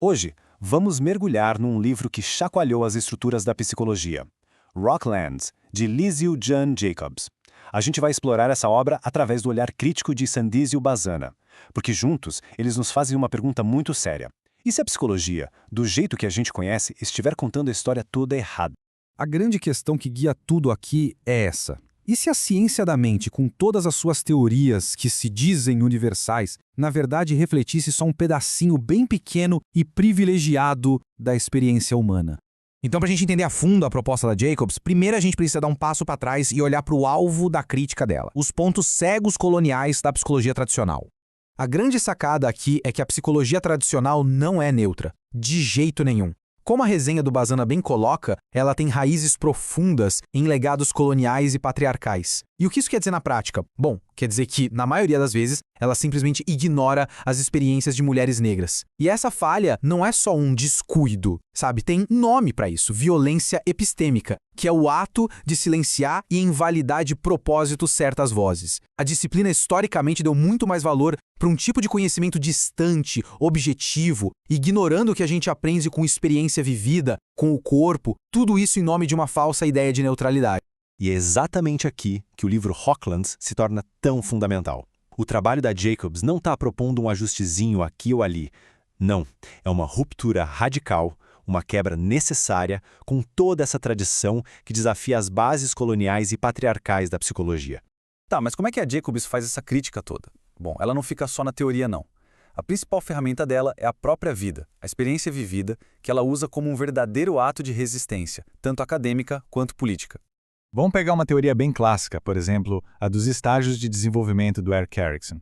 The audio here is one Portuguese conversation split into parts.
Hoje, vamos mergulhar num livro que chacoalhou as estruturas da psicologia, Rocklands, de Liziu Jan Jacobs. A gente vai explorar essa obra através do olhar crítico de Sandizio Bazana, porque juntos eles nos fazem uma pergunta muito séria. E se a psicologia, do jeito que a gente conhece, estiver contando a história toda errada? A grande questão que guia tudo aqui é essa. E se a ciência da mente, com todas as suas teorias que se dizem universais, na verdade refletisse só um pedacinho bem pequeno e privilegiado da experiência humana? Então, para a gente entender a fundo a proposta da Jacobs, primeiro a gente precisa dar um passo para trás e olhar para o alvo da crítica dela, os pontos cegos coloniais da psicologia tradicional. A grande sacada aqui é que a psicologia tradicional não é neutra, de jeito nenhum. Como a resenha do Bazana bem coloca, ela tem raízes profundas em legados coloniais e patriarcais. E o que isso quer dizer na prática? Bom, quer dizer que, na maioria das vezes, ela simplesmente ignora as experiências de mulheres negras. E essa falha não é só um descuido, sabe? Tem nome para isso, violência epistêmica, que é o ato de silenciar e invalidar de propósito certas vozes. A disciplina historicamente deu muito mais valor para um tipo de conhecimento distante, objetivo, ignorando o que a gente aprende com experiência vivida, com o corpo, tudo isso em nome de uma falsa ideia de neutralidade. E é exatamente aqui que o livro Rocklands se torna tão fundamental. O trabalho da Jacobs não está propondo um ajustezinho aqui ou ali. Não, é uma ruptura radical, uma quebra necessária com toda essa tradição que desafia as bases coloniais e patriarcais da psicologia. Tá, mas como é que a Jacobs faz essa crítica toda? Bom, ela não fica só na teoria, não. A principal ferramenta dela é a própria vida, a experiência vivida, que ela usa como um verdadeiro ato de resistência, tanto acadêmica quanto política. Vamos pegar uma teoria bem clássica, por exemplo, a dos estágios de desenvolvimento do Erik Erikson.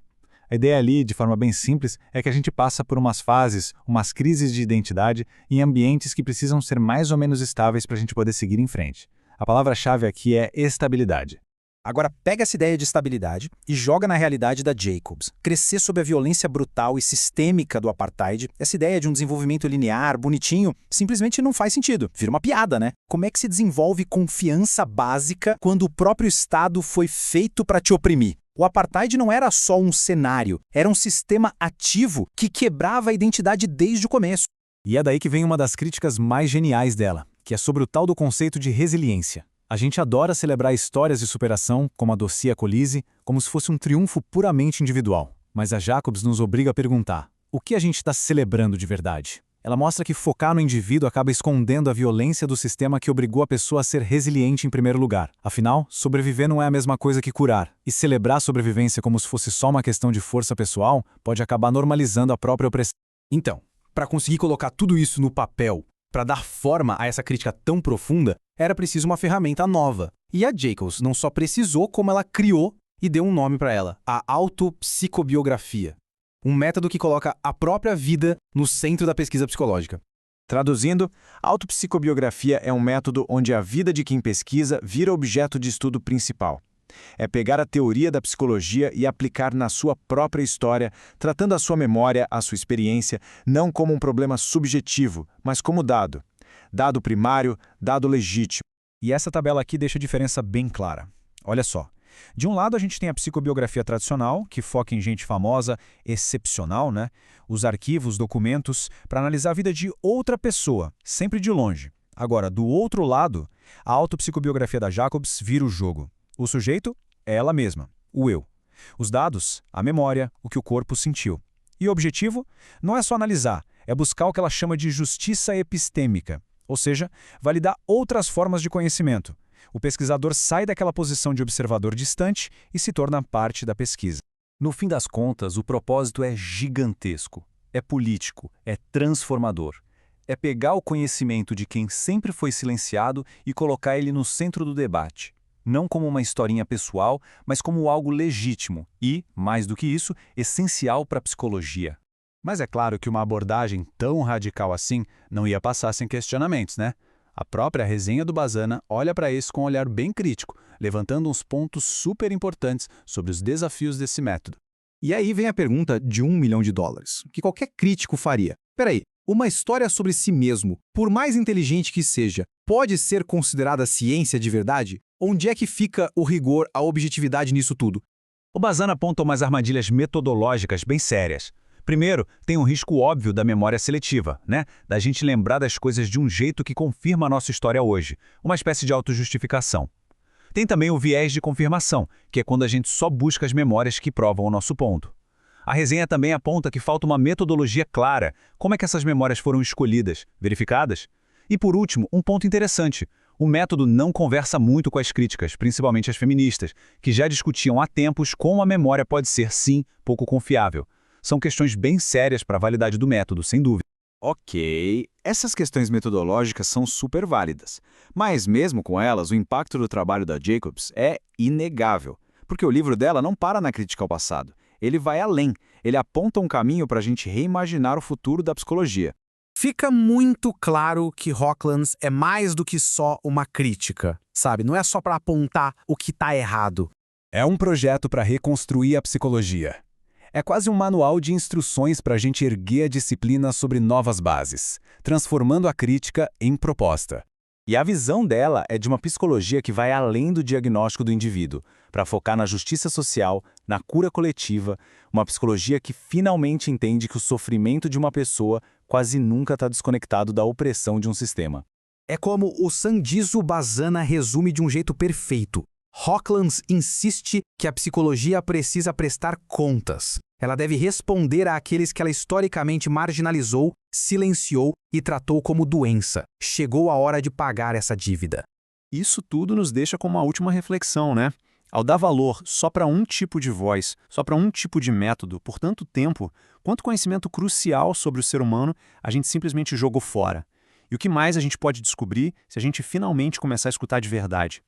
A ideia ali, de forma bem simples, é que a gente passa por umas fases, umas crises de identidade em ambientes que precisam ser mais ou menos estáveis para a gente poder seguir em frente. A palavra-chave aqui é estabilidade. Agora pega essa ideia de estabilidade e joga na realidade da Jacobs. Crescer sob a violência brutal e sistêmica do apartheid, essa ideia de um desenvolvimento linear, bonitinho, simplesmente não faz sentido. Vira uma piada, né? Como é que se desenvolve confiança básica quando o próprio Estado foi feito para te oprimir? O apartheid não era só um cenário, era um sistema ativo que quebrava a identidade desde o começo. E é daí que vem uma das críticas mais geniais dela, que é sobre o tal do conceito de resiliência. A gente adora celebrar histórias de superação, como a do Cia Colise, como se fosse um triunfo puramente individual. Mas a Jacobs nos obriga a perguntar, o que a gente está celebrando de verdade? Ela mostra que focar no indivíduo acaba escondendo a violência do sistema que obrigou a pessoa a ser resiliente em primeiro lugar. Afinal, sobreviver não é a mesma coisa que curar. E celebrar a sobrevivência como se fosse só uma questão de força pessoal pode acabar normalizando a própria opressão. Então, para conseguir colocar tudo isso no papel, para dar forma a essa crítica tão profunda, era preciso uma ferramenta nova. E a Jacobs não só precisou, como ela criou e deu um nome para ela, a autopsicobiografia. Um método que coloca a própria vida no centro da pesquisa psicológica. Traduzindo, autopsicobiografia é um método onde a vida de quem pesquisa vira objeto de estudo principal. É pegar a teoria da psicologia e aplicar na sua própria história, tratando a sua memória, a sua experiência, não como um problema subjetivo, mas como dado. Dado primário, dado legítimo. E essa tabela aqui deixa a diferença bem clara. Olha só. De um lado, a gente tem a psicobiografia tradicional, que foca em gente famosa, excepcional, né? Os arquivos, documentos, para analisar a vida de outra pessoa, sempre de longe. Agora, do outro lado, a autopsicobiografia da Jacobs vira o jogo. O sujeito é ela mesma, o eu. Os dados, a memória, o que o corpo sentiu. E o objetivo não é só analisar, é buscar o que ela chama de justiça epistêmica, ou seja, validar outras formas de conhecimento. O pesquisador sai daquela posição de observador distante e se torna parte da pesquisa. No fim das contas, o propósito é gigantesco, é político, é transformador. É pegar o conhecimento de quem sempre foi silenciado e colocar ele no centro do debate. Não como uma historinha pessoal, mas como algo legítimo e, mais do que isso, essencial para a psicologia. Mas é claro que uma abordagem tão radical assim não ia passar sem questionamentos, né? A própria resenha do Bazana olha para isso com um olhar bem crítico, levantando uns pontos super importantes sobre os desafios desse método. E aí vem a pergunta de $1 milhão, que qualquer crítico faria. Peraí, uma história sobre si mesmo, por mais inteligente que seja, pode ser considerada ciência de verdade? Onde é que fica o rigor, a objetividade nisso tudo? O Bazana aponta umas armadilhas metodológicas bem sérias. Primeiro, tem um risco óbvio da memória seletiva, né? Da gente lembrar das coisas de um jeito que confirma a nossa história hoje, uma espécie de autojustificação. Tem também o viés de confirmação, que é quando a gente só busca as memórias que provam o nosso ponto. A resenha também aponta que falta uma metodologia clara. Como é que essas memórias foram escolhidas, verificadas? E por último, um ponto interessante. O método não conversa muito com as críticas, principalmente as feministas, que já discutiam há tempos como a memória pode ser, sim, pouco confiável. São questões bem sérias para a validade do método, sem dúvida. Ok, essas questões metodológicas são super válidas, mas mesmo com elas, o impacto do trabalho da Jacobs é inegável, porque o livro dela não para na crítica ao passado, ele vai além, ele aponta um caminho para a gente reimaginar o futuro da psicologia. Fica muito claro que Rocklands é mais do que só uma crítica, sabe? Não é só para apontar o que está errado. É um projeto para reconstruir a psicologia. É quase um manual de instruções para a gente erguer a disciplina sobre novas bases, transformando a crítica em proposta. E a visão dela é de uma psicologia que vai além do diagnóstico do indivíduo, para focar na justiça social, na cura coletiva, uma psicologia que finalmente entende que o sofrimento de uma pessoa quase nunca está desconectado da opressão de um sistema. É como o Sandizo Bazana resume de um jeito perfeito. Rocklands insiste que a psicologia precisa prestar contas. Ela deve responder àqueles que ela historicamente marginalizou, silenciou e tratou como doença. Chegou a hora de pagar essa dívida. Isso tudo nos deixa com uma última reflexão, né? Ao dar valor só para um tipo de voz, só para um tipo de método, por tanto tempo, quanto conhecimento crucial sobre o ser humano a gente simplesmente jogou fora. E o que mais a gente pode descobrir se a gente finalmente começar a escutar de verdade?